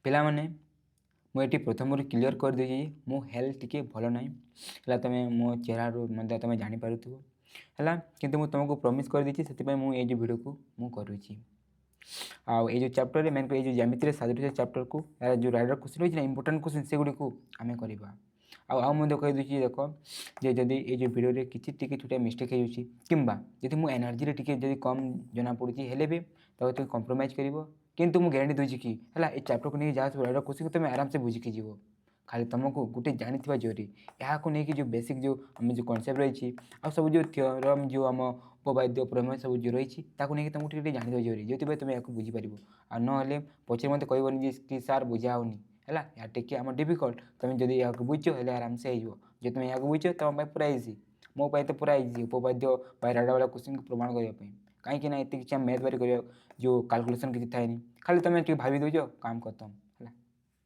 ପିଲାମାନେ ମୁଁ ଏଠି ପ୍ରଥମରୁ କ୍ଲିୟର କରିଦେଇଛି ମୋ ହେଲ୍ଥ ଟିକେ ଭଲ ନାହିଁ ହେଲା। ତୁମେ ମୋ ଚେହେରାରୁ ମଧ୍ୟ ତୁମେ ଜାଣିପାରୁଥିବ ହେଲା। କିନ୍ତୁ ମୁଁ ତୁମକୁ ପ୍ରମିସ୍ କରିଦେଇଛି, ସେଥିପାଇଁ ମୁଁ ଏଇ ଯେଉଁ ଭିଡ଼ିଓକୁ ମୁଁ କରୁଛି। ଆଉ ଏଇ ଯେଉଁ ଚାପ୍ଟରରେ ମେନ୍ କରି ଏଇ ଯେଉଁ ଜ୍ୟାମିତିରେ ସାଦୃଶ୍ୟ ଚାପ୍ଟରକୁ ଯେଉଁ ରାଇଡର କ୍ୱେଶ୍ଚିନ୍ ରହିଛି ନା, ଇମ୍ପୋର୍ଟାଣ୍ଟ କ୍ୱେଶ୍ଚିନ୍ ସେଗୁଡ଼ିକୁ ଆମେ କରିବା। ଆଉ ମଧ୍ୟ କହିଦେଉଛି ଦେଖ, ଯେ ଯଦି ଏଇ ଯେଉଁ ଭିଡ଼ିଓରେ କିଛି ଟିକେ ଛୋଟିଆ ମିଷ୍ଟେକ୍ ହେଇଯାଉଛି କିମ୍ବା ଯଦି ମୋ ଏନର୍ଜିରେ ଟିକେ ଯଦି କମ୍ ଜଣାପଡ଼ୁଛି ହେଲେ ବି ତାକୁ ଟିକେ କମ୍ପ୍ରୋମାଇଜ୍ କରିବ। କିନ୍ତୁ ମୁଁ ଗ୍ୟାରେଣ୍ଟି ଦେଉଛି କି ହେଲା, ଏ ଚାପ୍ଟରକୁ ନେଇକି ଯାହା ସବୁ ରାଇଡର କ୍ୱେଶ୍ଚିନ୍ ତୁମେ ଆରାମସେ ବୁଝିକି ଯିବ। ଖାଲି ତୁମକୁ ଗୋଟେ ଜାଣିଥିବା ଜରୁରୀ, ଏହାକୁ ନେଇକି ଯେଉଁ ବେସିକ୍ ଯେଉଁ ଆମ ଯେଉଁ କନସେପ୍ଟ ରହିଛି ଆଉ ସବୁ ଯେଉଁ ଥିଓରମ୍ ଯେଉଁ ଆମ ଉପବାଦ୍ୟ ପ୍ରମେୟ ସବୁ ଯେଉଁ ରହିଛି ତାକୁ ନେଇକି ତୁମକୁ ଟିକେ ଜାଣିଥିବା ଜରୁରୀ, ଯେଉଁଥିପାଇଁ ତୁମେ ଏହାକୁ ବୁଝିପାରିବ। ଆଉ ନହେଲେ ପଛରେ ମୋତେ କହିବନି ଯେ କି ସାର୍ ବୁଝା ହେଉନି ହେଲା। ଏହା ଟିକେ ଆମ ଡିଫିକଲ୍ଟ, ତୁମେ ଯଦି ଏହାକୁ ବୁଝଛ ହେଲେ ଆରାମସେ ହେଇଯିବ। ଯଦି ତୁମେ ଏହାକୁ ବୁଝଛ ତୁମ ପାଇଁ ପୁରା ଇଜି, ମୋ ପାଇଁ ତ ପୁରା ଇଜି ଉପବାଦ୍ୟ ବା ରାଇଡର ବାଲା କ୍ୱେଶ୍ଚିନ୍କୁ ପ୍ରମାଣ କରିବା ପାଇଁ। କାହିଁକି ନା ଏତେ କିଛି ଆମେ ମ୍ୟାଥ୍ ବାରି କରିବା ଯେଉଁ କାଲକୁଲେସନ୍ କିଛି ଥାଏନି, ଖାଲି ତୁମେ ଟିକେ ଭାବି ଦେଉଛ କାମ ଖତମ ହେଲା।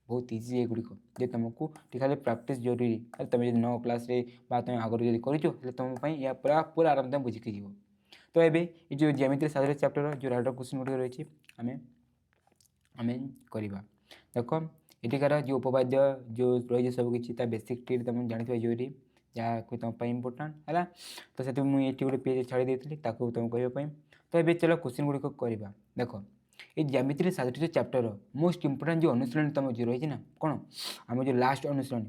ବହୁତ ଇଜି ଏଗୁଡ଼ିକ, ଯେ ତୁମକୁ ଟିକେ ଖାଲି ପ୍ରାକ୍ଟିସ୍ ଜରୁରୀ। ହେଲେ ତୁମେ ଯଦି 9 କ୍ଲାସ୍ରେ ବା ତୁମେ ଆଗରୁ ଯଦି କରିଛ ହେଲେ ତୁମ ପାଇଁ ଏହା ପୁରା ଆରାମସେ ବୁଝିକି ଯିବ। ତ ଏବେ ଏ ଯେଉଁ ଜ୍ୟାମିତିରେ ସାଦୃଶ୍ୟ ଚାପ୍ଟର ଯେଉଁ ରାଇଡର କ୍ୱେଶ୍ଚିନ୍ ଗୁଡ଼ିକ ରହିଛି ଆମେ କରିବା। ଦେଖ, ଏଠିକାର ଯେଉଁ ଉପବାଦ୍ୟ ଯେଉଁ ରହିଛି ସବୁ କିଛି ତା ବେସିକ୍ ଟ୍ରିକ୍ ତୁମେ ଜାଣିଥିବା ଜରୁରୀ, ଯାହାକୁ ତୁମ ପାଇଁ ଇମ୍ପୋର୍ଟାଣ୍ଟ ହେଲା। ତ ସେଥିପାଇଁ ମୁଁ ଏଠି ଗୋଟେ ପେଜ୍ ଛାଡ଼ି ଦେଇଥିଲି ତାକୁ ତୁମକୁ କହିବା ପାଇଁ। ତ ଏବେ ଚାଲ କ୍ୱେଶ୍ଚିନ୍ ଗୁଡ଼ିକ କରିବା। ଦେଖ, এই জ্যামিতিରେ ସାଦୃଶ୍ୟ ଚାପ୍ଟର ମୋଷ୍ଟ ଇମ୍ପୋର୍ଟାଣ୍ଟ ଯେଉଁ ଅନୁଶୀଳନୀ ତୁମ ଯେଉଁ ରହିଛି ନା, କ'ଣ ଆମ ଯେଉଁ ଲାଷ୍ଟ ଅନୁଶୀଳନୀ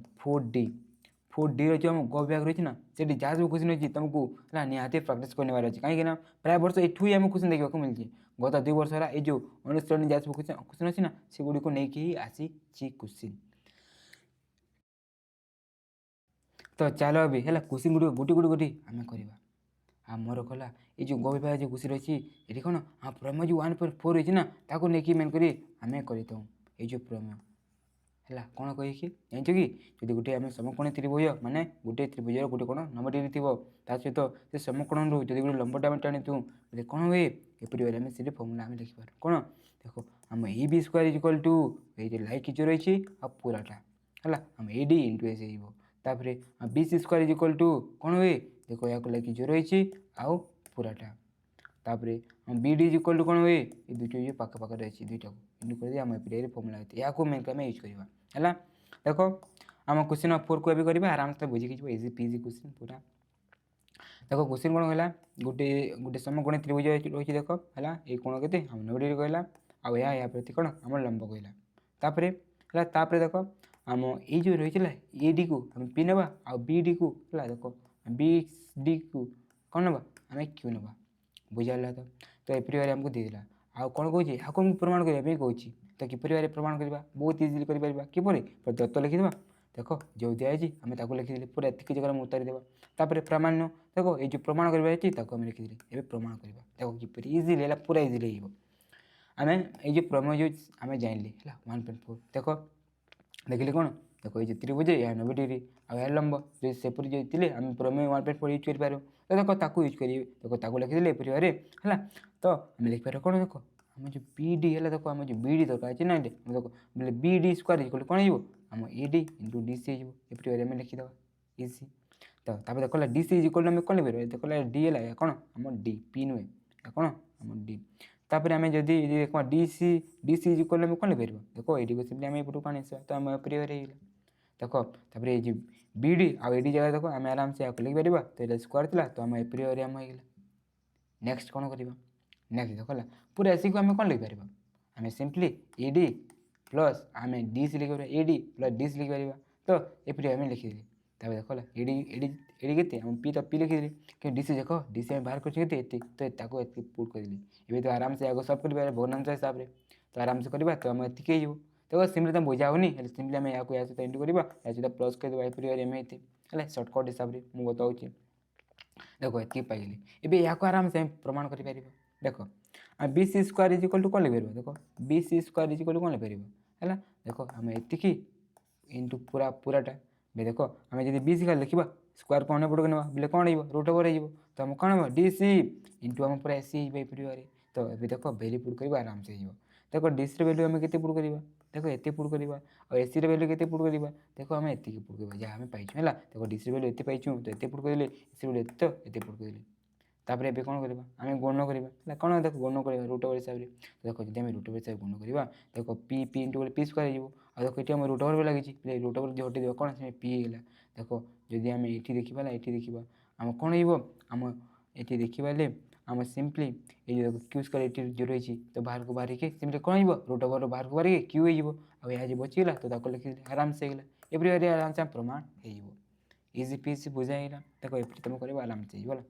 4D ରହିଛି, ଆମ ଗ ବିଭାଗ ରହିଛି ନା, ସେଠି ଯାହା ସବୁ କ୍ୱେଶ୍ଚିନ୍ ରହିଛି ତୁମକୁ ହେଲା ନିହାତି ପ୍ରାକ୍ଟିସ୍ କରିନେବାର ଅଛି। କାହିଁକିନା ପ୍ରାୟ ବର୍ଷ ଏଠୁ ହିଁ ଆମକୁ କ୍ୱେଶ୍ଚିନ୍ ଦେଖିବାକୁ ମିଳିଛି। ଗତ 2 ବର୍ଷ ହେଲା ଏଇ ଯେଉଁ ଅନୁଶୀଳନୀ ଯାହା ସବୁ କ୍ୱେଶ୍ଚିନ୍ ଅଛି ନା, ସେଗୁଡ଼ିକୁ ନେଇକି ହିଁ ଆସିଛି କ୍ୱେଶ୍ଚିନ୍। ତ ଚାଲ ଏବେ ହେଲା କ୍ୱେଶ୍ଚିନ୍ ଗୁଡ଼ିକ ଗୋଟି ଆମେ କରିବା। ଆମର କଲା ଏଇ ଯେଉଁ ଗ ବିଭାଗ ଯେଉଁ କ୍ୱେଶ୍ଚିନ୍ ରହିଛି, ଏଠି କ'ଣ ପ୍ରମେୟ ଯେଉଁ 1.4 ରହିଛି ନା, ତାକୁ ନେଇକି ମେନ୍ କରି ଆମେ କରିଥାଉ। ଏଇ ଯେଉଁ ପ୍ରମେୟ ହେଲା କ'ଣ କହିକି ଜାଣିଛ କି, ଯଦି ଗୋଟେ ଆମେ ସମକୋଣୀ ତ୍ରିଭୁଜ ମାନେ ଗୋଟେ ତ୍ରିଭୁଜର ଗୋଟେ କ'ଣ 90 ଡିଗ୍ରୀ ଥିବ, ତା ସହିତ ସେ ସମକୋଣରୁ ଯଦି ଗୋଟେ ଲମ୍ବଟା ଆମେ ଟାଣିଥିବୁ ବୋଲେ କ'ଣ ହୁଏ, ଏପରି ଭାବରେ ଆମେ ସେଠି ଫର୍ମୁଲା ଆମେ ଲେଖିପାରୁ। କ'ଣ ଦେଖ, ଆମ AB ସ୍କୋୟାର ଇଜିକାଲ୍ ଟୁ ଏଇ ଯେଉଁ ଲାଇକ୍ ଯେଉଁ ରହିଛି ଆଉ ପୁରାଟା ହେଲା, ଆମ AD ଇଣ୍ଟୁ AC ହେଇଯିବ। ତାପରେ BC ସ୍କୋୟାର ଇଜିକାଲ୍ ଟୁ କ'ଣ ହୁଏ, ଦେଖ ଏହାକୁ ଲାଇକ୍ ଯେଉଁ ରହିଛି ଆଉ ପୁରାଟା। ତାପରେ BD ଇଜିକାଲ୍ ଟୁ କ'ଣ ହୁଏ, ଏ ଦୁଇଟା ଯେଉଁ ପାଖାପାଖି ରହିଛି ଦୁଇଟାକୁ ଇଣ୍ଟୁ କରିଦେଇ ଆମ ଏପିରିଆରେ ଫର୍ମୁଲା ହେଇଥାଏ। ଏହାକୁ ଆମେ ୟୁଜ୍ କରିବା ହେଲା। ଦେଖ, ଆମ କ୍ୱେଶ୍ଚିନ୍ 4କୁ ଏବେ କରିବା, ଆରାମସେ ବୁଝିକି ଯିବ, ଇଜି ପିଜି କ୍ୱେଶ୍ଚିନ୍ ପୁରା। ଦେଖ କ୍ୱେଶ୍ଚିନ୍ କ'ଣ ହେଲା, ଗୋଟେ ସମକୋଣୀ ତ୍ରିଭୁଜ ରହିଛି ଦେଖ ହେଲା। ଏଇ କୋଣ କେତେ, ଆମ 90 ଡିଗ୍ରୀ କହିଲା, ଆଉ ଏହା ପ୍ରତି କ'ଣ ଆମର ଲମ୍ବ କହିଲା। ତାପରେ ହେଲା, ତାପରେ ଦେଖ ଆମ ଏଇ ଯେଉଁ ରହିଥିଲା ADକୁ ଆମେ P ନେବା ଆଉ BDକୁ ହେଲା, ଦେଖ BDକୁ କ'ଣ ନେବା ଆମେ Q ନେବା। ବୁଝିପାରିଲା ତ ଏପରି ଭାବରେ ଆମକୁ ଦେଇଦେଲା। ଆଉ କ'ଣ କହୁଛି, ଏହାକୁ ଆମକୁ ପ୍ରମାଣ କରିବା ପାଇଁ କହୁଛି। ତ କିପରି ଭାବରେ ପ୍ରମାଣ କରିବା, ବହୁତ ଇଜିଲି କରିପାରିବା। କିପରି, ଦତ୍ତ ଲେଖିଦେବା। ଦେଖ ଯେଉଁ ଦିଆଯାଇଛି ଆମେ ତାକୁ ଲେଖିଦେଲେ, ପୁରା ଏତିକି ଜାଗାରେ ମୁଁ ଉତାରି ଦେବା। ତାପରେ ପ୍ରାମାଣ୍ୟ, ଦେଖ ଏଇ ଯେଉଁ ପ୍ରମାଣ କରିବାର ଅଛି ତାକୁ ଆମେ ଲେଖିଦେଲେ। ଏବେ ପ୍ରମାଣ କରିବା, ଦେଖ କିପରି ଇଜିଲି ହେଲା, ପୁରା ଇଜିଲି ହେଇଯିବ। ଆମେ ଏଇ ଯେଉଁ ପ୍ରମେୟ ଯେଉଁ ଆମେ ଜାଣିଲେ ହେଲା 1.4, ଦେଖ ଦେଖିଲେ କ'ଣ, ଦେଖ ଏଇ ଯେଉଁ ତ୍ରିଭୁଜ ଏହା 90 ଡିଗ୍ରୀ ଆଉ ଏହା ଲମ୍ବ, ଯଦି ସେପରି ଯଦି ଥିଲେ ଆମେ ପ୍ରମେୟ 1.4 ୟୁଜ୍ କରିପାରିବୁ। ତ ଦେଖ ତାକୁ ୟୁଜ୍ କରିବେ, ଦେଖ ତାକୁ ଲେଖିଦେଲେ ଏପରି ଭାବରେ ହେଲା। ତ ଆମେ ଲେଖିପାରିବା କ'ଣ, ଦେଖ ଆମ ଯେଉଁ BD ହେଲା, ଦେଖ ଆମ ଯେଉଁ BD ଦରକାର ଅଛି ନା, ଏଠି ଦେଖ ବୋଲେ BD ସ୍କୋୟାର ଇଜିକାଲ୍ କ'ଣ ହେଇଯିବ, ଆମ AD ଇଣ୍ଟୁ DC ହେଇଯିବ। ଏପରି ଭାବରେ ଆମେ ଲେଖିଦେବା ଇଜି। ତ ତାପରେ ଦେଖ DC ଇଜିକାଲ୍ ଆମେ କ'ଣ ଲେଖିପାରିବା, ଦେଖ D ହେଲା, ଏହା କ'ଣ ଆମ D, P ନୁହେଁ, ଏହା କ'ଣ ଆମ D। ତାପରେ ଆମେ ଯଦି ଦେଖ DC ଇଜିକାଲ୍ ଆମେ କ'ଣ ଲେଖିପାରିବା, ଦେଖ ଏଇଠିକୁ ସିମ୍ପଲି ଆମେ ଏପଟକୁ ପାଣି ଆସିବା, ତ ଆମ ଏପରି ଭାବରେ ହେଇଗଲା। ଦେଖ ତାପରେ ଏଇ ଯେଉଁ BD ଆଉ AD ଜାଗାରେ ଦେଖ ଆମେ ଆରାମସେ ଏହାକୁ ଲେଖିପାରିବା। ତ ଏଇଟା ସ୍କୋୟାର ଥିଲା, ତ ଆମ ଏପରି ଭାବରେ ଆମ ହେଇଗଲା। ନେକ୍ସଟ କ'ଣ କରିବା, ନେକ୍ସଟ ଦେଖ ହେଲା, ପୁରା ଏସିକୁ ଆମେ କ'ଣ ଲେଖିପାରିବା, ଆମେ ସିମ୍ପଲି AD ପ୍ଲସ୍ ଆମେ DC ଲେଖିପାରିବା, AD ପ୍ଲସ୍ DC ଲେଖିପାରିବା। ତ ଏପରି ଆମେ ଲେଖିଦେଲେ। ତାପରେ ଦେଖ ହେଲା, AD କେତେ, ଆମ P ତ P ଲେଖିଦେଲେ, କିନ୍ତୁ DC ଦେଖ DC ଆମେ ବାହାର କରିଛୁ କେତେ, ଏତେ, ତ ତାକୁ ଏତିକି ପୁଟ୍ କରିଦେଲି। ଏବେ ତ ଆରାମସେ ଆଗ ସଲ୍ଭ କରିପାରିବା ଭଗ୍ନାଂଶ ହିସାବରେ। ତ ଆରାମସେ କରିବା, ତ ଆମ ଏତିକି ହେଇଯିବ। ଦେଖ ସିମ୍ପଲି ତୁମେ ବୁଝା ହେଉନି, ହେଲେ ସିମ୍ପଲି ଆମେ ଏହାକୁ ଏହା ସହିତ ଇଣ୍ଟୁ କରିବା, ଏହା ସହିତ ପ୍ଲସ୍ କରିଦେବା, ଏପରି ଭାବରେ ଆମେ ହେଇତେ ହେଲା ସର୍ଟକଟ୍ ହିସାବରେ ମୁଁ ବତାଉଛି। ଦେଖ ଏତିକି ପାଇଗଲି। ଏବେ ଏହାକୁ ଆରାମସେ ଆମେ ପ୍ରମାଣ କରିପାରିବା। ଦେଖ ଆମେ BC ସ୍କୋୟାର ଇଜିକାଲ୍ ଟୁ କ'ଣ ଲେଖିପାରିବା, ଦେଖ BC ସ୍କୋୟାର ଇଜିକାଲ୍ ଟୁ କ'ଣ ଲେଖିପାରିବା ହେଲା। ଦେଖ ଆମେ ଏତିକି ଇଣ୍ଟୁ ପୁରାଟା। ଦେଖ ଆମେ ଯଦି BC ଖାଲି ଲେଖିବା, ସ୍କୋୟାରକୁ ଅନ୍ୟ ପଟକୁ ନେବା ବୋଲେ କ'ଣ ହେଇଯିବ, ରୁଟ୍ ଓଭର୍ ହେଇଯିବ। ତ ଆମେ କ'ଣ ହେବ DC ଇଣ୍ଟୁ ଆମ ପୁରା AC ହେଇଯିବ ଏପରି ଭାବରେ। ତ ଏବେ ଦେଖ ଭ୍ୟାଲ୍ୟୁ ପୁଟ୍ କରିବା ଆରାମସେ ହେଇଯିବ। ଦେଖ DCର ଭ୍ୟାଲ୍ୟୁ ଆମେ କେତେ ପୁଟ୍ କରିବା, ଦେଖ ଏତେ ପୁଟ୍ କରିବା। ଆଉ ACର ଭ୍ୟାଲ୍ୟୁ କେତେ ପୁଟ୍ କରିବା, ଦେଖ ଆମେ ଏତିକି ପୁଟ୍ କରିବା ଯାହା ଆମେ ପାଇଛୁ ହେଲା। ଦେଖ DCର ଭ୍ୟାଲ୍ୟୁ ଏତେ ପାଇଛୁ, ତ ଏତେ ପୁଟ୍ କରିଦେଲେ, ACର ଭ୍ୟାଲ୍ୟୁ ଏତେ, ତ ଏତେ ପୁଟ୍ କରିଦେଲେ। तापर ए कौन करवा आम गुण करवा कौन देख गुण कर रूट ओवर हिसाब से देख जब आम रूट ओवर हिसाब गुण करवा देख P P into P square हो आ देख ये रूट ओवर भी लगी रूट ओवर जो हटे कौन से पी होगा देख जदि आम ये देखा ये देखा आम कौन होम ये देखा आम सिंपली ये जो क्यू स्क्वायर ये जो रही तो बाहर को बाहर सिंपली कौन हो रूट ओवर बाहर को बाहर क्यू हो आज बचीगला तो लिखी आराम से होगा एप्री आराम से प्रमाण हो इजी पीसी बुझाईला देखो ये तुम कर आराम से बोला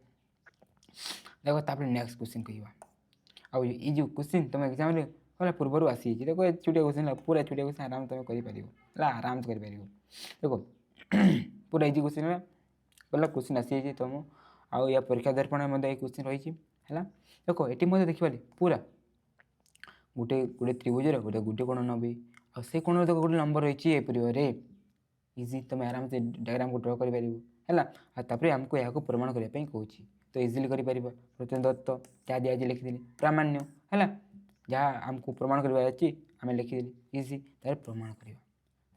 देखो तापर नेक्स्ट क्वेश्चन कहवा आउ ये जो क्वेश्चन तुम एग्जाम कहला पूर्व आसी देखो छोटिया क्वेश्चन पूरा छोटिया क्वेश्चन आराम तुम कर आराम से कर देखो पूरा इजी क्वेश्चन है गला क्वेश्चन आसी तुम आउ या परीक्षा दर्पण ये क्वेश्चन रही है देखो ये देखिए पूरा गोटे गोटे त्रिभुजर गोटे गोटे कोण नबे आ से कोण देखो गोटे नंबर रही एपरी इजी तुम आराम से डायग्राम को ड्र कर आमको यहाँ प्रमाण करने कहूँ तो इजिली कर प्रतिम दत्त क्या दिखाई लिखिदी प्रामाण्य है जहाँ आमको प्रमाण कर आम लिखिदी इजी तार प्रमाण करवा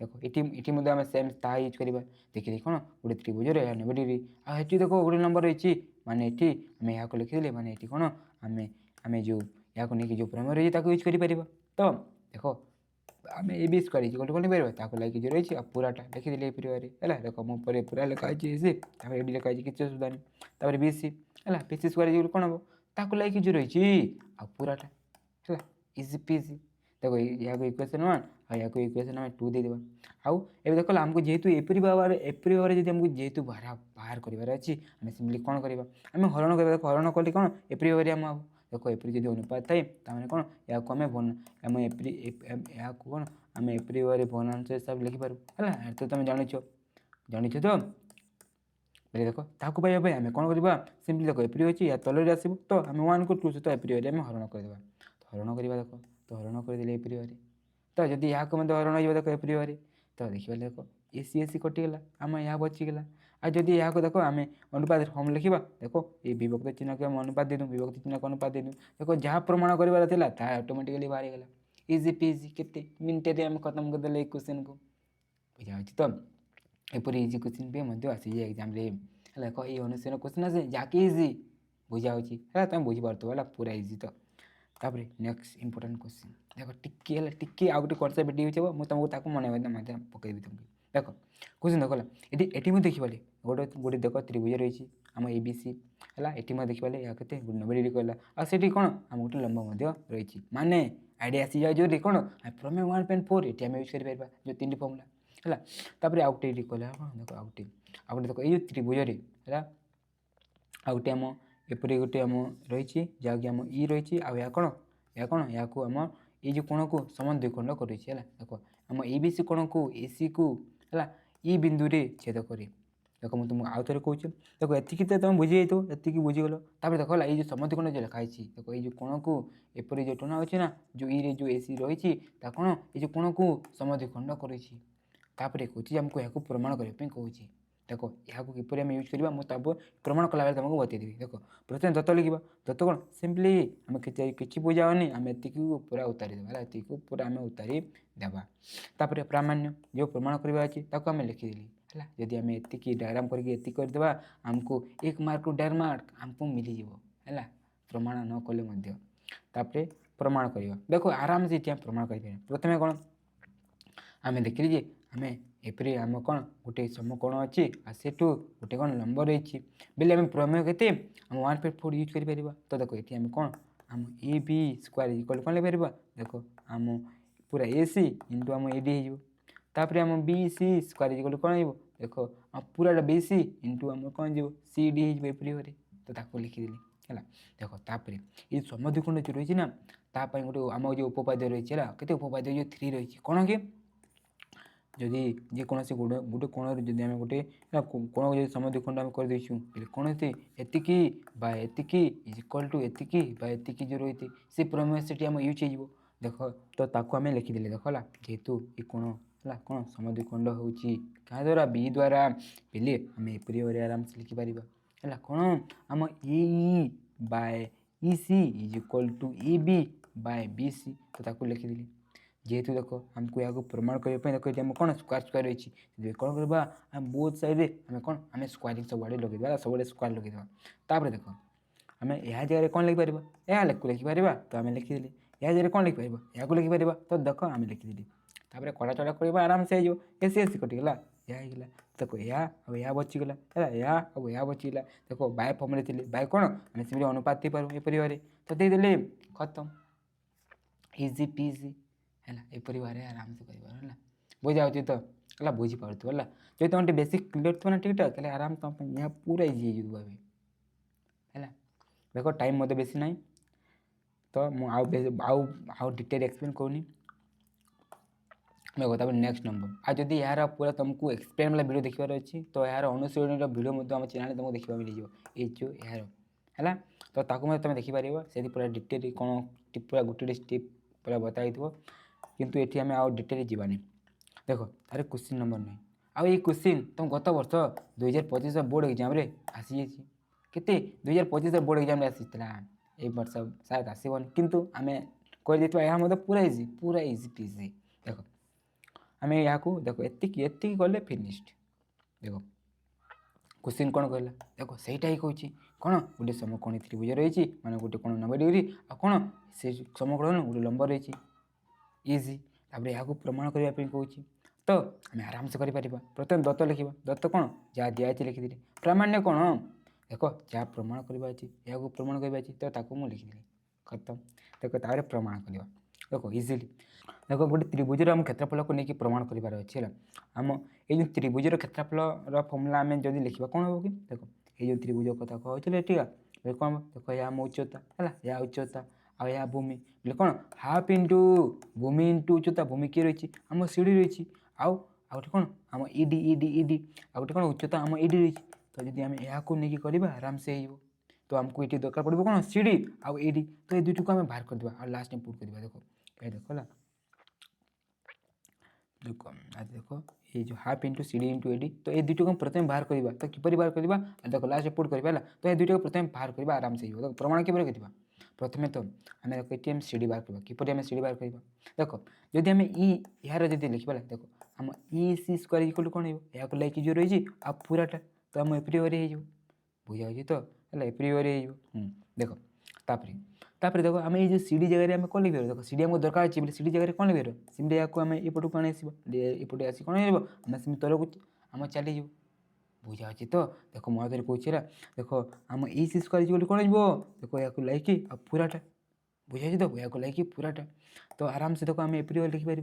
देखो ये आम सेम ता यूज करवा देखिए कौन गोटे त्रिभुजर 90 डिग्री आठी देखो गोटे नंबर रही माने ये आम यहाँ लिखिदे माने ये कौन आम आम जो यहाँ नहीं जो प्रमेय रही यूज कर तो देखो आम ए बी स्क्वायर गोटे कौन पार लगे जो रही पूराटा लिखिदे है देख मुझे पूरा लिखाई ये लिखाई किसी असुविधा नहीं बी सी है पी सी स्क्वायर कौन हम ताको लगे जो रही पूराटा है इजी पीसी देखो यहाँ इक्वेशन 1 और यहाँ इक्वेशन आम 2 देदेबा आउ ए देख आमको जेहेतु एपरी भाव जब आमको जेहेतु बाहर करार अच्छी आम सिंपली कौन करवा आम हरण कर हरण कले कौन एपरी भाव आम हम देखो एपरी जब अनुपात थाए ताने कौन या आम आम एपरी या कौन आम एपरी भाव भग्नांश हिसाब लिखिपार है तो तुम जानिछ तो बोले देखो ताकू पाइबा आम कौन करवा सिंपली देखो एपरी अच्छी या तलरे आसब तो आम 1 को 2 सहित एपरी भाव आम हरण करदेवा तो हरण करवा देख तो हरण करदे एपरी भाव तो जदि यहाँ को हरण हो देख एपरी भाव तो देखिए देख एसी एसी कटिगला आम यहाँ बचीगला आ जदि यहाँ देखो आम अनुपात फर्म लिखा देखो ये विभक्त चिन्ह को आम अनुपात देदूँ विभक्त चिन्ह को अनुपात देदूँ देखो जहाँ प्रमाण करार था ऑटोमेटिकली बाहरी गला इजी पीजी केते मिनटे आम खत्म करदे एक क्वेश्चन को बुझा तो एपरी इजी क्वेश्चन भी आसी जाए एग्जाम है देख ये अनुशीलन क्वेश्चन आसे जहाँकि इजी बुझा तुम बुझीपार है पूरा इजी तो तापर नेक्स्ट इंपोर्टेंट क्वेश्चन देखो टिके आउ गोटे कनसेप्ट भिड हो मुझे तुमको मन पकईबी तुमको देख क्वेश्चन देख ये देखिए गोटे गोटे देख त्रिभुज रही आम ए बी सी है ये देखिए यहाँ के 90 डिग्री कहला आठी कौन आम गोटे लंब रही माने आइडिया आसी जाए जो कौन प्रमेय 1.4 ये आम यूज कर जो 3 फर्मुला है आउ गोटे कहला कौन देख आउ गोटे देख ये त्रिभुज है आउ गोटे आम एपरी गोटे आम रही जहाँकि आम ई रही आ कौन या आम ये जो कोण को समान द्विखंड कर देख आम ए बी सी कोण को ए सी को है ई बिंदु रे छेद करे देख मुझे तुमको आउ थे कहूँ देख एतिकी तो तुम बुझी जाइए एतिकी बुझीगल तापर देख ये जो समद्विखंड जो लिखाई देख ये जो कोण को एपरी जो टोना अच्छे ना जो ई रे जो ए सी रही कौन ये जो कोण को समद्विखंड कर कहूँ आमको यहाँ प्रमाण करने कहूँ देखो यहाँ किपर आम यूज करवा मुझे प्रमाण कला तुमको बतईदेवी देख प्रथम दत्त लिखा दत्त कौन सिंपली आम कि बुझाओनी आम एति पूरा उतारी देवा एति पूरा आम उतारी देवा तापर प्रामाण्य जो प्रमाण करवा अच्छी आम लिखिदेली है जदि आम एति डायग्राम करदे आमको 1 मार्क 1.5 मार्क आमको मिल है प्रमाण न कले प्रमाण करवा देखो आराम से ये प्रमाण कर प्रथम कौन आम देखिली आम एपरी आम कौन गोटे समकोण अच्छी से गोटे कौन लंब रही बोले आम प्रमेय के आम 1.4 यूज कर तो देखो ये आम कौन आम ए बी स्क्वायर इक्वल कौन लिख देखो आम पूरा ए सी इंटू आम ए डी होपर आम बी सी स्क्वायर इक्वल कौन हो देखो आम पूरा बी सी इंटू आम कौन जो सी डी एपरी तो लिखिदेली है देखो तापर ये समद्विखंड जो रही ना ताप गोटे आम जो उपपाद्य रही है के उपपाद्य जो 3 रही कौन कि जदि जेकोसी गोटे कोण जब आम गोटे कोण जो समद्विखंड आम कर देचु कौन से एतिकी इज इक्वल टू एतिकी जो रही से प्रमेय से आम यूज हो देख तो ताको आम लिखिदे देख है जेहेतु ये कोण है कौन समद्विखंड हो क्या द्वारा बी द्वारा पहले आम एपरी भाव आराम से लिखिपार है कौन आम A by E C is equal to A B by B C तो ताको लिखिदेली जेहेतु देख आमको यहाँ प्रमाण करने देख ये कौन स्क्वायर रही कौन करवा आम बोथ साइड आम कौन आम स्क्वायरिंग सब आड़े लगे सब स्क्वायर लगे तापर देख ଆମେ ଏହା ଜାଗାରେ କ'ଣ ଲେଖିପାରିବା ଏହା ଲେଖିପାରିବା ତ ଆମେ ଲେଖିଦେଲେ। ଏହା ଜାଗାରେ କ'ଣ ଲେଖିପାରିବା ଏହାକୁ ଲେଖିପାରିବା ତ ଦେଖ ଆମେ ଲେଖିଦେଲି। ତାପରେ କଟାଚଟା କରିବା ଆରାମସେ ହେଇଯିବ। ଏସି ଏସି କଟିଗଲା ଏହା ହେଇଗଲା। ଦେଖ ଏହା ଆଉ ଏହା ବଚିଗଲା ହେଲା ଏହା ଆଉ ଏହା ବଚିଗଲା। ଦେଖ ବାୟ ଫର୍ମରେ ଥିଲେ ବାୟ କ'ଣ ଆମେ ସେମିତି ଅନୁପାତ ଦେଇପାରୁ ଏପରି ଭାବରେ ତ ଦେଇଦେଲେ ଖତମ ଇଜି ପିଜି ହେଲା। ଏପରି ଭାବରେ ଆରାମସେ କରିପାରୁ ହେଲା। ବୁଝାଉଛି ତ ହେଲା ବୁଝିପାରୁଥିବ ହେଲା। ଯଦି ତୁମର ଟିକେ ବେସିକ୍ କ୍ଲିୟର ଥିବ ନା ଠିକ୍ଠାକ୍ ତାହେଲେ ଆରାମ ତୁମ ପାଇଁ ଏହା ପୁରା ଇଜି ହେଇଯିବ ଏବେ ହେଲା। ଦେଖ ଟାଇମ୍ ମୋତେ ବେଶୀ ନାହିଁ ତ ମୁଁ ଆଉ ଡିଟେଲ୍ ଏକ୍ସପ୍ଲେନ୍ କରୁନି। ଦେଖ ତାପରେ ନେକ୍ସଟ ନମ୍ବର ଆଉ ଯଦି ଏହାର ପୁରା ତୁମକୁ ଏକ୍ସପ୍ଲେନ୍ ବାଲା ଭିଡ଼ିଓ ଦେଖିବାର ଅଛି ତ ଏହାର ଅନୁଶୀଳନୀର ଭିଡ଼ିଓ ମଧ୍ୟ ଆମ ଚ୍ୟାନେଲରେ ତୁମକୁ ଦେଖିବାକୁ ମିଳିଯିବ। ଏଇ ଯେଉଁ ଏହାର ହେଲା ତ ତାକୁ ମଧ୍ୟ ତୁମେ ଦେଖିପାରିବ। ସେଠି ପୁରା ଡିଟେଲ୍ କ'ଣ ପୁରା ଗୋଟେ ଷ୍ଟିପ୍ ପୁରା ବତାଇଥିବ କିନ୍ତୁ ଏଠି ଆମେ ଆଉ ଡିଟେଲ୍ ଯିବାନି। ଦେଖ ତାର କ୍ୱେଶ୍ଚିନ୍ ନମ୍ବର 9 ଆଉ ଏଇ କ୍ୱେଶ୍ଚିନ୍ ତୁମ ଗତ ବର୍ଷ 2025 ବୋର୍ଡ଼ ଏକ୍ଜାମ୍ରେ ଆସିଯାଇଛି। କେତେ 2025 ବୋର୍ଡ଼ ଏକ୍ଜାମ୍ରେ ଆସିଥିଲା। ଏଇ ବର୍ଷ ସାୟଦ ଆସିବନି କିନ୍ତୁ ଆମେ କରିଦେଇଥିବା ଏହା ମଧ୍ୟ ପୁରା ଇଜି ପିଜି। ଦେଖ ଆମେ ଏହାକୁ ଦେଖ ଏତିକି କଲେ ଫିନିଶ୍ଡ। ଦେଖ क्वेश्चन कौन कहला देख सहीटा ही कौच कौन गोटे समकोणी त्रिभुज रही माने गोटे कोण 90 डिग्री आ कौन से समकोण गोटे लंब रही इजी तापर यहाँ प्रमाण करने कौच तो आम आराम से करें। प्रथम दत्त लिखा दत्त कौन जहाँ दिखाई लिखिदी प्रामाण्य कौन देख जहाँ प्रमाण करवा यहाँ प्रमाण करवा तो ताकू मुझे लिखिदी खत्म। देख तार प्रमाण करवा देख इजिली देख गोटे त्रिभुजर आम क्षेत्रफल को लेकिन प्रमाण करार अच्छे आम ये त्रिभुजर क्षेत्रफल फर्मुला आम जब लिखा कौन हम कि देख ये त्रिभुज कथा कहते ठीक कौन देख यह आम उच्चता है यह उच्चता आ यह भूमि बोले कौन हाफ इंटू भूमि इंटू उच्चता भूमि किए रही आम सीढ़ी रही आउ गोटे कौन आम इडी इडी इडी आ गोटे कौन उच्चता आम इडी रही तो जब आम यहाँ नहीं करवा आराम से हो तो आमको ये दरकार पड़ो कौन सीढ़ी आउ इडी तो ये दुईट को आम बाहर करदे और लास्ट में पुट करवा देख ये देख है देख ये जो half into CD into AD तो ये दुईट को प्रथम बाहर करवा तो किपर बाहर करवा देख लास्ट पुट करवा तो ये दुईट को प्रथम बाहर करवा आराम से देख प्रमाण किपर करवा प्रथम तो आम देख ये सीडी बाहर करवा किपर आम सीडी बाहर करवा देख जदि आम यार जब लिखा देख आम इ सी स्क्वायर इक्वल कौन यहाँ लेकिन जो रही आ पूराटा तो आम एप्री ओवर हो बुझा तो है एप्री ओवर हो देख तापर देख आम ये सीडी जगह आम कौन लिखे देख सीडी आमको दरकार अच्छे सीडी जगह कौन लिखे सीडी यहाँ आम एपट को एपटे आस कौन आम सेम तलक आम चली बुझा तो देख मैं तो कहे देख आम इ सी स्क्वायर इक्वल कौन देख यहाँ लाइक आ पूराटा बुझा तो यहाँ लाइक पूराटा तो आराम से देख आम एप्री ओवर लिखिपर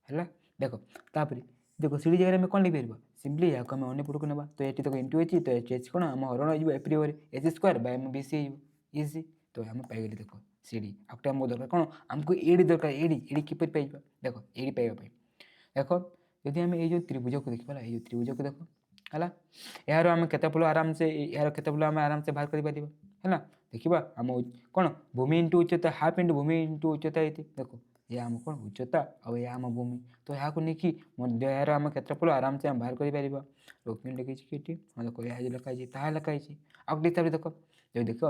है देख तापर देख सीडी जगह में कौन लिखिपर सिंपली यहाँ आम अनेपट को ना तो ये तक इंटू अच्छी तो एच कौन आम हरण हो एप्री ओवर एच स्क्वायर बाय आम बीसी इजी तो आम पाइगली देख सीडी आउट आम दरकार कौन आमको एडी दरकार एडी किपर पाइबा देख एडी पाइबा देख जदि आम ये त्रिभुज को देखा ये त्रिभुज को देख है यार आम क्षेत्रफल आराम से यार क्षेत्रफल आम आराम से बाहर कर है देखा आम कौन भूमि इंटू उच्चता हाफ इंटू भूमि इंटू उच्चता ये देख ये आम कौन उच्चता और यह आम भूमि तो यहाँ को लेकिन यार आम क्षेत्रफल आराम से आम बाहर कर रोकमिन लिखी देख यह लिखाई ताहा लिखाई आउट हिसाब से देख जो देख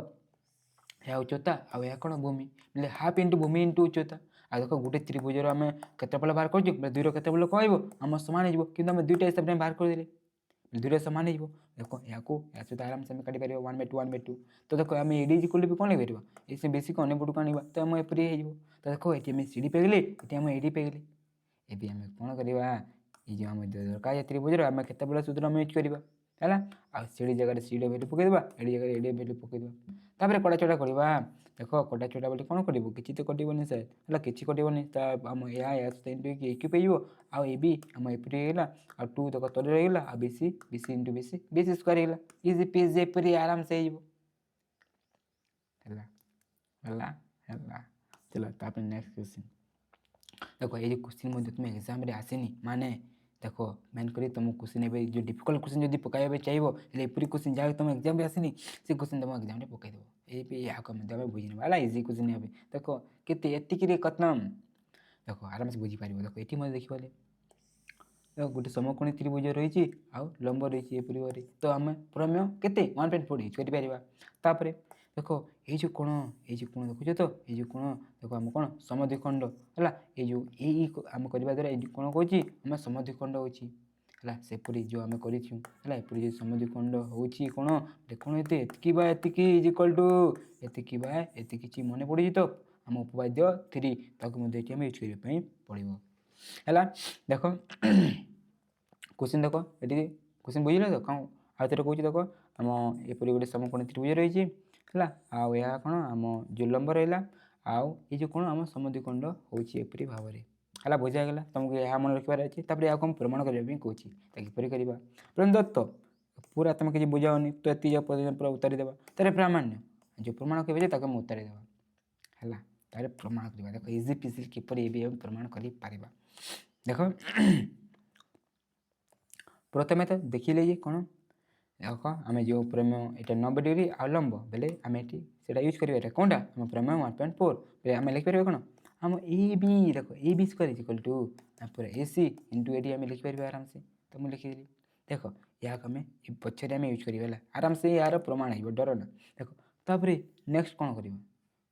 यह उच्चता आ यह कौन भूमि बोले हाफ इंटू भूमि इंटू उच्चता आ देख गोटे त्रिभुजर आम क्षेत्रफल बाहर कर दुईर क्षेत्रफल कह आम सामान हो कि आम दुईटा हिसाब से बाहर करदे दुईटा सामान हो देख यहाँ या सहित आराम से काटी पार 1/2 तो देख आम एडी इक्वल भी कौन लिखा ये बेसी अनेपट को आने तो आम एपरी हो तो देख ये आम सीडी पाइगले ये आम एडी पाइगले ये आम कौन करवा ये जो आम दरकार त्रिभुजर आम क्षेत्रफल सूत्र आम यूज करवा है आ सीडी जगह सीडी भैल्यू पकईदेवा एडी जगह एडी भैल्यू पकईदेवा तापर कटाचटा करवा देख कटाचटा बोले कौन कट कि तो कटोनी सर है कि कटोनी आम या एक पाइब आउ ए बी आम एपरी होगा आ 2 देख तले रहीगला आ BC BC into BC BC square होगा इजी पीजी एपरी आराम से हो चलो तापर नेक्स्ट क्वेश्चन देख ये क्वेश्चन तुम एग्जाम आसनी माने देख मेन कर तुम क्वेश्चन ए जो डिफिकल्ट क्वेश्चन जब पकाइबा चाहिए एपरी क्वेश्चन जहाँ तुम एग्जाम आसनी से क्वेश्चन तुम एग्जाम पकईदेव यहाँ बुझी ना इजी क्वेश्चन हे देख के खत्म देख आराम से बुझीपार देख ये मतलब देखिए देख गोटे समकोणी त्रिभुज रही आउ लंब रही एपरी तो आम प्रमेय के 1.4 यूज कर देख ये जो कोण देखुच तो ये कोण देख आम कौन समद्विखंड है ये जो आम करवा द्वारा ये कोण कौन आम समद्विखंड हो ହେଲା ସେପରି ଯେଉଁ ଆମେ କରିଛୁ ହେଲା ଏପରି ଯେଉଁ ସମଦ୍ୱିଖଣ୍ଡ ହେଉଛି କ'ଣ କ'ଣ ଏତିକି ବା ଏତିକି ଇଜ୍ ଇକ୍ୱାଲ୍ ଟୁ ଏତିକି ବା ଏତିକି କିଛି ମନେ ପଡ଼ିଛି ତ ଆମ ଉପବାଦ୍ୟ 3 ତାକୁ ମଧ୍ୟ ଏଠି ଆମେ ୟୁଜ୍ କରିବା ପାଇଁ ପଡ଼ିବ ହେଲା ଦେଖ କ୍ୱେଶ୍ଚିନ୍ ଦେଖ ଏଠି କ୍ୱେଶ୍ଚିନ୍ ବୁଝିଲ ତ କ'ଣ ଆଉ ଥରେ କହୁଛି ଦେଖ ଆମ ଏପରି ଗୋଟେ ସମକୋଣୀ ତ୍ରିଭୁଜ ରହିଛି ହେଲା ଆଉ ଏହା କ'ଣ ଆମ ଯେଉଁ ଲମ୍ବ ରହିଲା ଆଉ ଏ ଯେଉଁ କ'ଣ ଆମ ସମଦ୍ୱିଖଣ୍ଡ ହେଉଛି ଏପରି ଭାବରେ ହେଲା ବୁଝାଗଲା ତୁମକୁ ଏହା ମନେ ରଖିବାର ଅଛି ତାପରେ ଏହାକୁ ଆମେ ପ୍ରମାଣ କରିବା ପାଇଁ କହୁଛି ତା କିପରି କରିବା ଦତ୍ତ ପୁରା ତୁମେ କିଛି ବୁଝାଅନି ତ ଏତିକି ଯାକ ପର୍ଯ୍ୟନ୍ତ ପୁରା ଉତାରି ଦେବା ତାହେଲେ ପ୍ରାମାଣ୍ୟ ଯେଉଁ ପ୍ରମାଣ କହିବେ ତାକୁ ଆମେ ଉତାରି ଦେବା ହେଲା ତାହେଲେ ପ୍ରମାଣ କରିବା ଦେଖ ଇଜି ପିଜି କିପରି ଏ ବି ଆମେ ପ୍ରମାଣ କରିପାରିବା ଦେଖ ପ୍ରଥମେ ତ ଦେଖିଲେ ଯେ କ'ଣ ଦେଖ ଆମେ ଯେଉଁ ପ୍ରମେୟ ଏଇଟା 90 ଡିଗ୍ରୀ ଆଉ ଲମ୍ବ ବେଲେ ଆମେ ଏଠି ସେଇଟା ୟୁଜ୍ କରିବା ଏଇଟା କ'ଣଟା ଆମ ପ୍ରମେୟ 1.4 ବେଲେ ଆମେ ଲେଖିପାରିବା କ'ଣ ଆମ ଏ ବି ଦେଖ ଏ B square is equal to ତାପରେ ଏ ସି ଇଣ୍ଟୁ ଏଠି ଆମେ ଲେଖିପାରିବା ଆରାମସେ ତ ମୁଁ ଲେଖିଦେଲି ଦେଖ ଏହାକୁ ଆମେ ପଛରେ ଆମେ ୟୁଜ୍ କରିବା ହେଲା ଆରାମସେ ଏହାର ପ୍ରମାଣ ହେଇବ ଡର ନା ଦେଖ ତାପରେ ନେକ୍ସଟ କ'ଣ କରିବା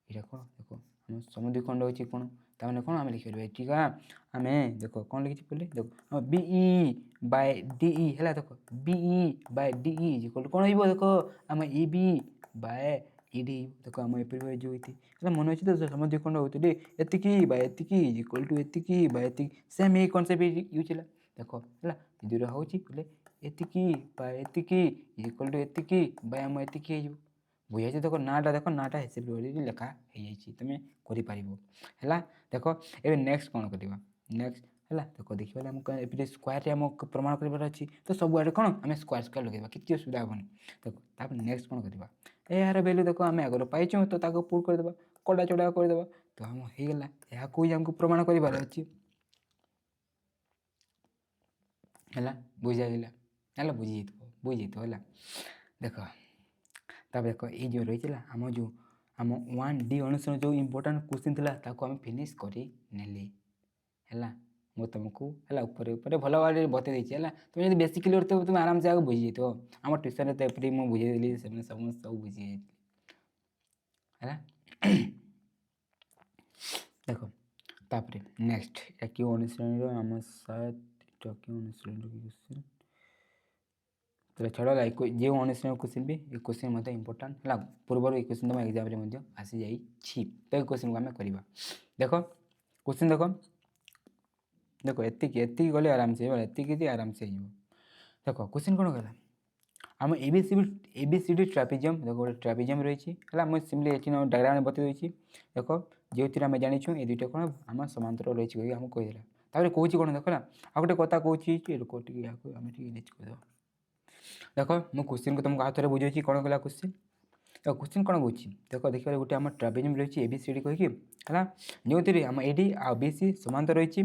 ଏଇଟା କ'ଣ ଦେଖ ଆମ ସମଦ୍ୱିଖଣ୍ଡ ହେଉଛି କ'ଣ ତାମାନେ କ'ଣ ଆମେ ଲେଖିପାରିବା ଏଠିକା ଆମେ ଦେଖ କ'ଣ ଲେଖିଛି କହିଲେ ଦେଖ ଆମ ବି ଇ ବାଇ ଡି ଇ ହେଲା ଦେଖ ବି ଇ ବାଇ ଡି ଇ କ'ଣ ହେଇବ ଦେଖ ଆମ ଇ ବି ବାଏ ଇ ଡି ଦେଖ ଆମ ଏପରି ଯେଉଁ ହେଇଛି ହେଲା ମନେ ଅଛି ତ ସମଦ୍ୱିଖଣ୍ଡ ହେଉଥିଲେ ଏତିକି ବା ଏତିକି ଇକ୍ୱାଲ୍ ଟୁ ଏତିକି ବା ଏତିକି ସେମ୍ ଏଇ କନସେପ୍ଟ ୟୁଜ୍ ହେଲା ଦେଖ ହେଲା ଦୁଇଟା ହେଉଛି କହିଲେ ଏତିକି ବା ଏତିକି ଇକ୍ୱାଲ୍ ଟୁ ଏତିକି ବା ଆମ ଏତିକି ହେଇଯିବ ବୁଝାଇଛି ଦେଖ ନାଁଟା ଦେଖ ନାଁଟା ସେପରି ଲେଖା ହେଇଯାଇଛି ତୁମେ କରିପାରିବ ହେଲା ଦେଖ ଏବେ ନେକ୍ସଟ କ'ଣ କରିବା ନେକ୍ସଟ ହେଲା ଦେଖ ଦେଖିବା ଆମକୁ ଏପରି ସ୍କୋୟାରରେ ଆମକୁ ପ୍ରମାଣ କରିବାର ଅଛି ତ ସବୁଆଡ଼େ କ'ଣ ଆମେ ସ୍କୋୟାର ଲଗାଇବା କିଛି ଅସୁବିଧା ହେବନି ଦେଖ ତାପରେ ନେକ୍ସଟ କ'ଣ କରିବା ଏହାର ଭ୍ୟାଲୁ ଦେଖ ଆମେ ଆଗରୁ ପାଇଛୁ ତ ତାକୁ ପୁଟ୍ କରିଦେବା କଟା ଚଡ଼ା କରିଦେବା ତ ଆମ ହେଇଗଲା ଏହାକୁ ହିଁ ଆମକୁ ପ୍ରମାଣ କରିବାର ଅଛି ହେଲା ବୁଝାଗଲା ହେଲା ବୁଝିଯାଇଥିବ ହେଲା ଦେଖ ତାପରେ ଦେଖ ଏଇ ଯେଉଁ ରହିଥିଲା ଆମ 1D ଅନୁସାରେ ଯେଉଁ ଇମ୍ପୋର୍ଟାଣ୍ଟ କ୍ୱେଶ୍ଚିନ୍ ଥିଲା ତାକୁ ଆମେ ଫିନିଶ୍ କରି ନେଲେ ହେଲା ମୁଁ ତୁମକୁ ହେଲା ଉପରେ ଭଲ ଭାବରେ ବତେଇ ଦେଇଛି ହେଲା ତୁମେ ଯଦି ବେଶୀ କ୍ଲିୟର ଥିବ ତୁମେ ଆରାମସେ ଆଗ ବୁଝିଯାଇଥିବ ଆମ ଟ୍ୟୁସନ୍ରେ ତ ଏପରି ମୁଁ ବୁଝେଇଦେଲି ସେମାନେ ସବୁ ବୁଝିଯାଇଥିଲି ହେଲା ଦେଖ ତାପରେ ନେକ୍ସଟ এটা କେଉଁ ଅନୁଶ୍ରେଣୀର ଆମ କେଉଁ ଅନୁଶ୍ରେଣୀର କ୍ୱେଶ୍ଚିନ୍ ତାହେଲେ ଛାଡ଼ ଯେଉଁ ଅନୁଶ୍ରେଣୀର କ୍ୱେଶ୍ଚିନ୍ ବି ଏ କ୍ୱେଶ୍ଚିନ୍ ମଧ୍ୟ ଇମ୍ପୋର୍ଟାଣ୍ଟ ହେଲା ପୂର୍ବରୁ ଏ କ୍ୱେଶ୍ଚିନ୍ ତୁମ ଏକ୍ଜାମ୍ରେ ମଧ୍ୟ ଆସିଯାଇଛି ତ ଏ କ୍ୱେଶ୍ଚିନ୍କୁ ଆମେ କରିବା ଦେଖ କ୍ୱେଶ୍ଚିନ୍ ଦେଖ ଏତିକି ଗଲେ ଆରାମସେ ହେଇଯିବ ଏତିକି ଆରାମସେ ହେଇଯିବ ଦେଖ କ୍ୱେଶ୍ଚିନ୍ କ'ଣ କଲା ଆମ ଏ ବି ସି ଡି ଟ୍ରାପିଜିୟମ୍ ଦେଖ ଗୋଟେ ଟ୍ରାପିଜିୟମ୍ ରହିଛି ହେଲା ମୁଁ ସିମ୍ପଲି ଏଠି ଡାଇଗ୍ରାମ୍ ବତେଇ ଦେଉଛି ଦେଖ ଯେଉଁଥିରେ ଆମେ ଜାଣିଛୁ ଏ ଦୁଇଟା କ'ଣ ଆମ ସମାନ୍ତର ରହିଛି କହିକି ଆମକୁ କହିଦେଲା ତାପରେ କହୁଛି କ'ଣ ଦେଖ ନା ଆଉ ଗୋଟେ କଥା କହୁଛି ଟିକେ ଏହାକୁ ଆମେ ଟିକେ ରିଚ୍ କରିଦେବା ଦେଖ ମୁଁ କ୍ୱେଶ୍ଚିନ୍କୁ ତୁମକୁ ଆଉ ଥରେ ବୁଝାଉଛି କ'ଣ କଲା କ୍ୱେଶ୍ଚିନ୍ ତ କ୍ୱେଶ୍ଚିନ୍ କ'ଣ କହୁଛି ଦେଖ ଦେଖିବାରେ ଗୋଟେ ଆମ ଟ୍ରାପିଜିୟମ୍ ରହିଛି ଏ ବି ସି ଡି କହିକି ହେଲା ଯେଉଁଥିରେ ଆମ ଏ ଡି ଆଉ ବି ସି ସମାନ୍ତର ରହିଛି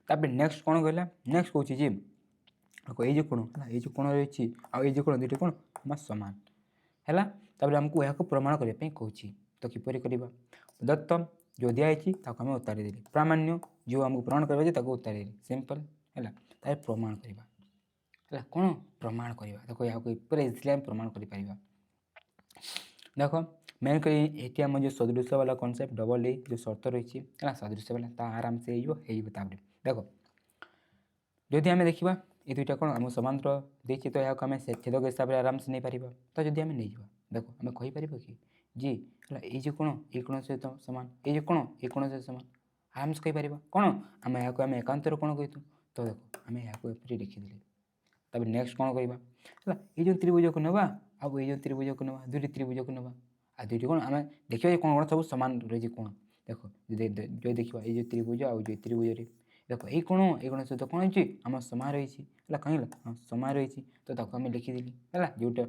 ତାପରେ ନେକ୍ସଟ କ'ଣ କହିଲା ନେକ୍ସଟ କହୁଛି ଯେ ଏଇ ଯେଉଁ କୋଣ ହେଲା ଏଇ ଯେଉଁ କୋଣ ରହିଛି ଆଉ ଏଇ ଯେଉଁ କୋଣ ଦୁଇଟି କୋଣ ଆମ ସମାନ ହେଲା ତାପରେ ଆମକୁ ଏହାକୁ ପ୍ରମାଣ କରିବା ପାଇଁ କହୁଛି ତ କିପରି କରିବା ଦତ୍ତ ଯେଉଁ ଦିଆହେଇଛି ତାକୁ ଆମେ ଉତାରି ଦେଲି ପ୍ରାମାଣ୍ୟ ଯେଉଁ ଆମକୁ ପ୍ରମାଣ କରିବା ଅଛି ତାକୁ ଉତାରି ଦେଲି ସିମ୍ପଲ୍ ହେଲା ତାପରେ ପ୍ରମାଣ କରିବା ହେଲା କ'ଣ ପ୍ରମାଣ କରିବା ଦେଖ ଏହାକୁ ପୁରା ଇଜିଲି ଆମେ ପ୍ରମାଣ କରିପାରିବା ଦେଖ ମେନ୍ କରି ଏଠି ଆମ ଯେଉଁ ସଦୃଶ ବାଲା କନସେପ୍ଟ ଡବଲ୍ ଏ ଯେଉଁ ସର୍ତ୍ତ ରହିଛି ହେଲା ସଦୃଶ ବାଲା ତା ଆରାମସେ ହେଇଯିବ ତାପରେ ଦେଖ ଯଦି ଆମେ ଦେଖିବା ଏ ଦୁଇଟା କ'ଣ ଆମ ସମାନ୍ତର ଦେଇଛି ତ ଏହାକୁ ଆମେ ଛେଦକ ହିସାବରେ ଆରାମସେ ନେଇପାରିବା ତ ଯଦି ଆମେ ନେଇଯିବା ଦେଖ ଆମେ କହିପାରିବା କି ଯେ ହେଲା ଏଇ ଯେଉଁ କ'ଣ ଏଇ କୋଣ ସହିତ ସମାନ ଏଇ ଯେଉଁ କ'ଣ ଏଇ କୋଣ ସହିତ ସମାନ ଆରାମସେ କହିପାରିବା କ'ଣ ଆମେ ଏହାକୁ ଆମେ ଏକାନ୍ତର କ'ଣ କହିଛୁ ତ ଦେଖ ଆମେ ଏହାକୁ ଏପରି ଲେଖିଦେଲେ ତାପରେ ନେକ୍ସଟ କ'ଣ କରିବା ହେଲା ଏଇ ଯେଉଁ ତ୍ରିଭୁଜକୁ ନେବା ଆଉ ଏଇ ଯେଉଁ ତ୍ରିଭୁଜକୁ ନେବା ଦୁଇଟି ତ୍ରିଭୁଜକୁ ନେବା ଆଉ ଦୁଇଟି କ'ଣ ଆମେ ଦେଖିବା କ'ଣ କ'ଣ ସବୁ ସମାନ ରହିଛି କ'ଣ ଦେଖ ଯଦି ଦେଖିବା ଏଇ ଯେଉଁ ତ୍ରିଭୁଜ ଆଉ ଯେଉଁ ତ୍ରିଭୁଜରେ ଦେଖ ଏଇ କୋଣ ସହିତ କ'ଣ ହେଇଛି ଆମ ସମାନ ରହିଛି ହେଲା କାହିଁକି ହଁ ସମାନ ରହିଛି ତ ତାକୁ ଆମେ ଲେଖିଦେଲି ହେଲା ଯେଉଁଟା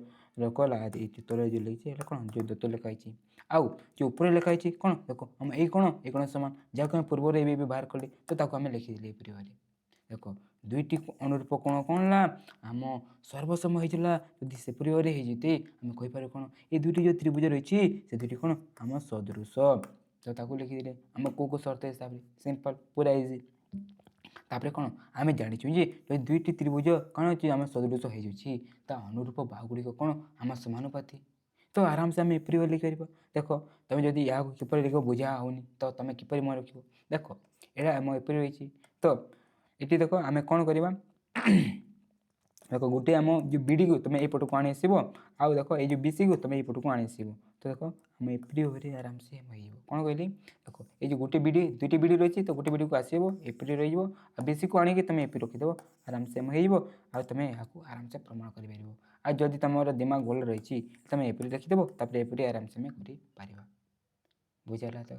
କଲା ଏଇ ତଳେ ଯେଉଁ ଲେଖିଛି ହେଲା କ'ଣ ଯେଉଁ ଦତ୍ତ ଲେଖା ହେଇଛି ଆଉ ଯେଉଁ ଉପରେ ଲେଖା ହେଇଛି କ'ଣ ଦେଖ ଆମ ଏଇ କୋଣ ସମାନ ଯାହାକୁ ଆମେ ପୂର୍ବରୁ ଏବେ ବାହାର କଲେ ତ ତାକୁ ଆମେ ଲେଖିଦେଲି ଏପରି ଭାବରେ ଦେଖ ଦୁଇଟି ଅନୁରୂପ କୋଣ କ'ଣ ହେଲା ଆମ ସର୍ବସମ ହେଇଥିଲା ଯଦି ସେପରି ଭାବରେ ହେଇଯିତେ ଆମେ କହିପାରିବା କ'ଣ ଏ ଦୁଇଟି ଯେଉଁ ତ୍ରିଭୁଜ ରହିଛି ସେ ଦୁଇଟି କ'ଣ ଆମ ସଦୃଶ ତ ତାକୁ ଲେଖିଦେଲେ ଆମ କେଉଁ ସର୍ତ୍ତ ହିସାବରେ ସିମ୍ପଲ୍ ପୁରା ଇଜି ତାପରେ କ'ଣ ଆମେ ଜାଣିଛୁ ଯେ ଯଦି ଦୁଇଟି ତ୍ରିଭୁଜ କ'ଣ ଅଛି ଆମ ସଦୃଶ ହେଇଯାଉଛି ତା ଅନୁରୂପ ବାହୁଗୁଡ଼ିକ କ'ଣ ଆମ ସମାନୁପାତି ତ ଆରାମସେ ଆମେ ଏପରି ଲେଖିପାରିବା ଦେଖ ତୁମେ ଯଦି ଏହାକୁ କିପରି ଲେଖିବ ବୁଝା ହେଉନି ତ ତୁମେ କିପରି ମନେ ରଖିବ ଦେଖ ଏଇଟା ଆମ ଏପରି ରହିଛି ତ ଏଠି ଦେଖ ଆମେ କ'ଣ କରିବା देख गोटे आम जो बीडी को तुम यपट को आनी आसब आउ देख ये बीसी को तुम यपट को आनी आसब तो देख आम एपरी भाव आराम से कौन कहली देख ये गोटे बीडी दुईटी बीडी रही तो गोटे बीडी को आसब एपरी रही बीसी को आणिक तुम एपी रखीद आराम से हो तुम यहाँ आराम से प्रमाण कर आदि तुम दिमाग भल रही तुम एपरी रखीदेव तापर एपरी आराम से कर बुझाला तो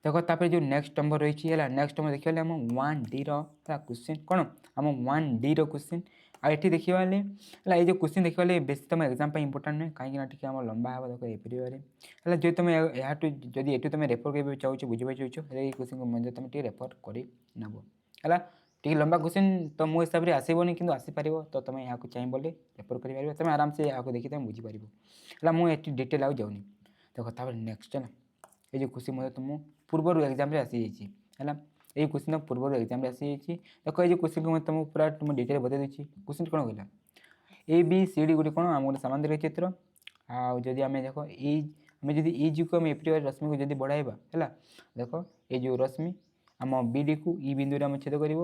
देख तापर जो नेक्स्ट नंबर रही है नेक्स्ट नंबर देखिए आम 1D क्वेश्चन कौन आम 1D क्वेश्चन आठी देखा ये जो क्वेश्चन देखा बेस तुम एग्जाम इंपोर्टाट नुहे कहीं आम लंबा हे देख एपरी है जो तुम यहाँ जब ये तुम रेफर कर चाहो बुझे चाहो क्वेश्चन को तुम रेफर कर नब है टी लंबा क्वेश्चन तो मो हिसाब से आसबनी कि आसीपर तो तुम यहाँ चाहिए बोले रेफर कर तुम आराम से यहाँ देखी तुम बुझीपार है मुझे डिटेल आउ जाऊनी देख तापर नेक्स्ट है ये जो क्वेश्चन तुम पूर्व एग्जाम आसी है ये क्वेश्चन पूर्व एग्जाम आसी देख ये क्वेश्चन को तुमको पूरा तुम डिटेल बता देती क्वेश्चन कौन कहला ABCD गोटे कौन आम गोटे सामांतरिक चित्र आदि आम देख आम जब इज को आम एपरी रश्मि को जब बढ़ाइबा है देख ये जो रश्मि आम BD को ई बिंदु आम छेद कर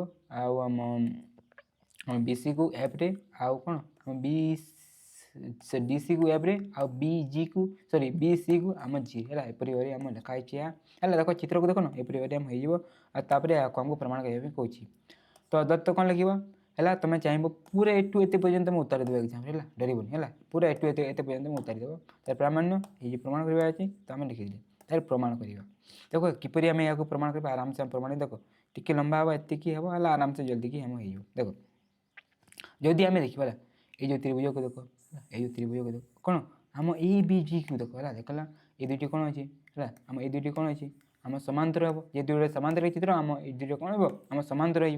BC को एफ रे आउ कौन आम DC को एफ रे आउ BG को सॉरी BC को आम G है एपरी भाव आम लिखाई है देख चित्र को देख न एपरी भाव होपर आमको प्रमाण करने कहूँ तो दत्त कौन लिख है तुम चाहिए पूरा ए टू एत पर्यटन तुम उतार देव एग्जाम है डरबनी है पूरा ए टू एत पर्यटन तुम उतार देव तार प्रामाण्य ये प्रमाण करवा अच्छी तो आम लिखिदे तार प्रमाण करवा देख किपर आम यहाँ प्रमाण कर आराम से प्रमाण देख टी लंबा हम एतिक हम है आराम से जल्दी कि हम देख जदि आम देखा ये जो त्रिभुज को देख ये त्रिभुज को देख कौन आम ABG को देख है देखला ये दुईटी कौन अच्छी है आम ये दुईटी कौन अच्छी आम समांतर हम ये दुईटा समांतर चित्र आम ये दुईटा कौन हो आम समांतर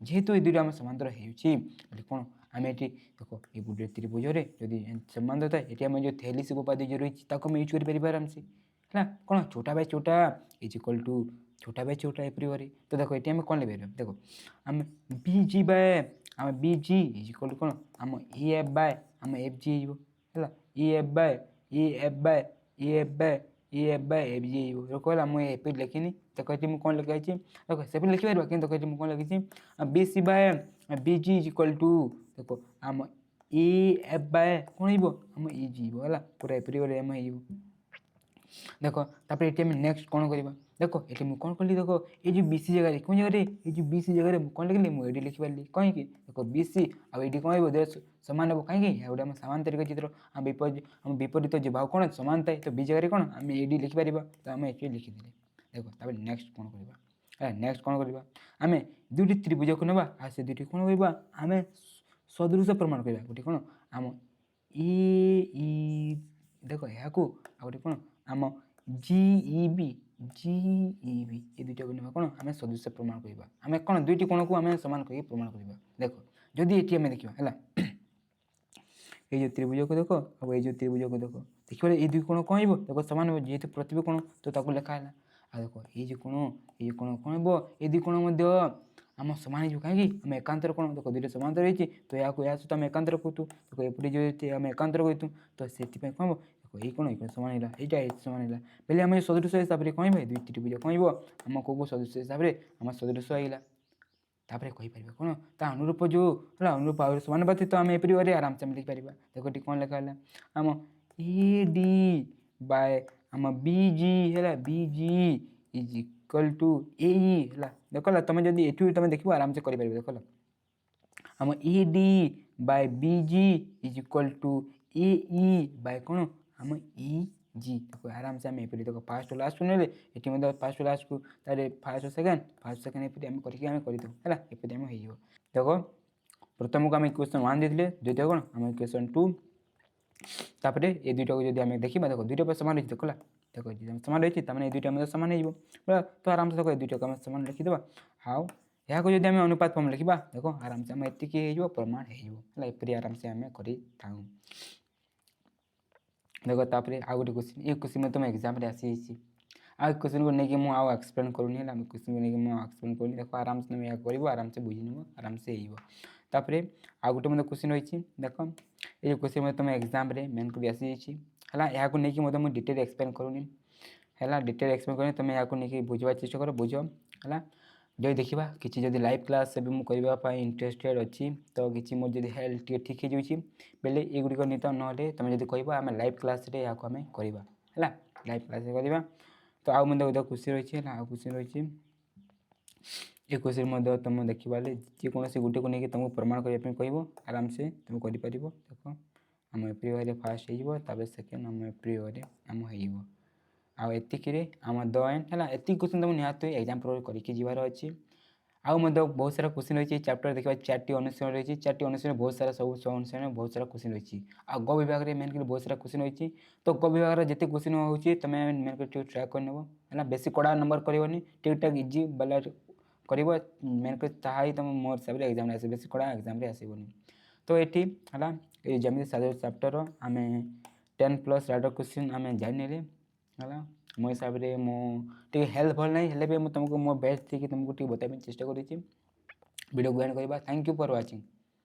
जेहेतु ये दुईटा आम समांतर हो कौन आम ये देख ये गोटे त्रिभुज जदि समांतर था ये आम जो थेलिस उपाधि जो रही यूज कर आराम से है कौन छोटा बाय छोटा इज इक्वल टू छोटा बाय छोटा एपरी भाव तो देख ये कौन लिख देख आम BG बाय आम BG इज इक्वल टू कौन आम EF बाय आम FG है EF by EF by EF by EF by FG कहला मुझे एपी लिखिनी तो कहती मुझे कौन लिखाई देख से लिखिपार कि कहती मुझे कौन लिखी BC by BG is equal to देख आम EF बाय कौन आम EG है पूरा एपरी भाव आम देख तापर ये नेक्स्ट कौन करवा देख ये मुझे कौन कली देख ये जो BC जगह कौन जगह ये जो BC जगह मुझे कौन लिखली मुझे लिखिपारि कहीं देख BC आईटी कौन हो सामान हम कहीं गोटे आम सामांतरिक चित्र आम विपरीत जो भाव कौन सामान थाए तो बी जगह कौन आम एडी लिखिपार तो आम ये लिखिदे देख तापर नेक्स्ट कौन करवा नेक्स्ट कौन करवा आम दुईटी त्रिभुज को ना आ से दुईटी कौन करवा आम सदृश प्रमाण करवा गोटे कौन आम देख यहाँ गोटे कौन आम GEB ये दुईटा को ना कौन आम सदृश प्रमाण करवा आम कौन दुईटी कोण को आम सामान कर प्रमाण करवा देख जदि ये आम देखा है ये जो त्रिभुज को देख और ये जो त्रिभुज को देख देखिए ये दुई कोण कौन हो देख सामान जेहेतु प्रतिभा कोण तो लिखा है आ देख ये कोण कौन हो ये दुई कोण आम सामान हो कहीं आम एकांतर कोण देख दुईटा समांतर रही तो यहाँ सहित आम एकांतर करूँ देख एपटे जो आम एकांतर करूँ तो से कौन हो देख ये कोण ये सामान है यहाँ सामान है पहले आम सदृश हिसाब से कह दुई त्रिभुज कह आम कौ सदृश हिसाब से आम सदृश आइला तापर कहीपर कौन ता अनुरूप जो है अनुरूप समानुपाती तो आम एपरी भाव आराम से लिखिपार देख टी कौन लिखा है आम AD बाय आम BG है BG is equal to AE है देख तुम जब ये तुम देख आराम से कर देख आम AD by BG is equal to AE by कौन आम EG देख आराम से आम एपरी देख फास्ट लास्ट ने ये फास्ट लास्ट को तार फास्ट सेकेंड एपरी आम करके करदे है एपरी आम हो देख प्रथम को आम इक्वेशन 1 देते द्वितीय कौन आम इक्वेशन 2 तापर ये दुईटा को जब आम देखा देख दुईटा सामान रही देखला देख सामान रही ये दुईटा सामान हो तो आराम से देख दुईटा को आम सामान लिखिदेवा आउ यहाँ को जब आम अनुपात फॉर्म लिखा देख आराम से आम एतिक प्रमाण होपरी आराम से आम कर देख तापर आउ गोटे क्वेश्चन ये क्वेश्चन तुम एग्जाम आसी आ क्वेश्चन को लेकिन मुझे एक्सप्लेन करूनी है क्वेश्चन को लेकिन मुझे एक्सप्लेन करूनी देख आराम से तुम यह कर आराम से बुझी नब आराम से तापर आउ गोटे मतलब क्वेश्चन रही देख ये क्वेश्चन तुम एग्जाम मेन कर आसी है यहाँ को लेकिन मुझे डिटेल एक्सप्लेन करूनी है डिटेल एक्सप्लेन कर तुम यहाँ को लेकिन बुझा चेष्टा कर बुझ है ଯଦି ଦେଖିବା କିଛି ଯଦି ଲାଇଭ୍ କ୍ଲାସ୍ ଏବେ ମୁଁ କରିବା ପାଇଁ ଇଣ୍ଟରେଷ୍ଟେଡ୍ ଅଛି ତ କିଛି ମୋର ଯଦି ହେଲ୍ଥ ଟିକେ ଠିକ୍ ହେଇଯାଉଛି ବେଲେ ଏଗୁଡ଼ିକ ନିତ ନହେଲେ ତୁମେ ଯଦି କହିବ ଆମେ ଲାଇଭ୍ କ୍ଲାସ୍ରେ ଏହାକୁ ଆମେ କରିବା ହେଲା ଲାଇଭ୍ କ୍ଲାସ୍ରେ କରିବା। ତ ଆଉ ମଧ୍ୟ ଗୋଟେ ଖୁସି ରହିଛି ହେଲା ଆଉ ଖୁସି ରହିଛି ଏ ଖୁସିରେ ମଧ୍ୟ ତୁମେ ଦେଖିପାରିଲେ ଯେକୌଣସି ଗୋଟିକୁ ନେଇକି ତୁମକୁ ପ୍ରମାଣ କରିବା ପାଇଁ କହିବ ଆରାମସେ ତୁମେ କରିପାରିବ। ଦେଖ ଆମ ଏପ୍ରି ୱେରେ ଫାର୍ଷ୍ଟ ହେଇଯିବ ତାପରେ ସେକେଣ୍ଡ ଆମ ଏପ୍ରି ୱେରେ ଆମ ହେଇଯିବ। ଆଉ ଏତିକିରେ ଆମ ଦ ଏଣ୍ଡ ହେଲା ଏତିକି କ୍ୱେଶ୍ଚନ୍ ତୁମକୁ ନିହାତି ଏକ୍ଜାମ୍ ପ୍ରୋ କରିକି ଯିବାର ଅଛି। ଆଉ ମଧ୍ୟ ବହୁତ ସାରା କ୍ୱେଶ୍ଚନ୍ ରହିଛି ଚାପ୍ଟର ଦେଖିବା 4ଟି ଅନୁଶୀଳନ ରହିଛି 4ଟି ଅନୁଶୀଳନ ବହୁତ ସାରା ସବୁ ଅନୁଶୀଳନ ବହୁତ ସାରା କ୍ୱେଶ୍ଚନ୍ ରହିଛି। ଆଉ ଗ ବିଭାଗରେ ମେନ୍ କରି ବହୁତ ସାରା କ୍ୱେଶ୍ଚନ୍ ରହିଛି ତ ଗ ବିଭାଗରେ ଯେତେ କ୍ୱେଶ୍ଚନ୍ ହେଉଛି ତୁମେ ମେନ୍ କରି ଟିକେ ଟ୍ରାଏ କରିନେବ ହେଲା ବେଶୀ କଡ଼ା ନମ୍ବର କରିବନି ଠିକ୍ ଠାକ୍ ଇଜି ବାଲା କରିବ ମେନ୍ କରି ତାହା ହିଁ ତୁମ ମୋ ହିସାବରେ ଏକ୍ଜାମ୍ରେ ଆସିବ ବେଶୀ କଡ଼ା ଏକ୍ଜାମ୍ରେ ଆସିବନି। ତ ଏଠି ହେଲା ଏଇ ଯେମିତି ଚାପ୍ଟର ଆମେ 10+ ରାଇଟର୍ କ୍ୱେଶ୍ଚନ୍ ଆମେ ଜାଣିନେଲେ ହେଲା ମୋ ହିସାବରେ ମୁଁ ଟିକେ ହେଲ୍ଥ ଭଲ ନାହିଁ ହେଲେ ବି ମୁଁ ତୁମକୁ ମୋ ବେଷ୍ଟ ଦେଇକି ତୁମକୁ ଟିକେ ବତାଇବା ପାଇଁ ଚେଷ୍ଟା କରିଛି। ଭିଡ଼ିଓକୁ ଏଣ୍ଡ କରିବା ଥ୍ୟାଙ୍କ ୟୁ ଫର୍ ୱାଚିଂ।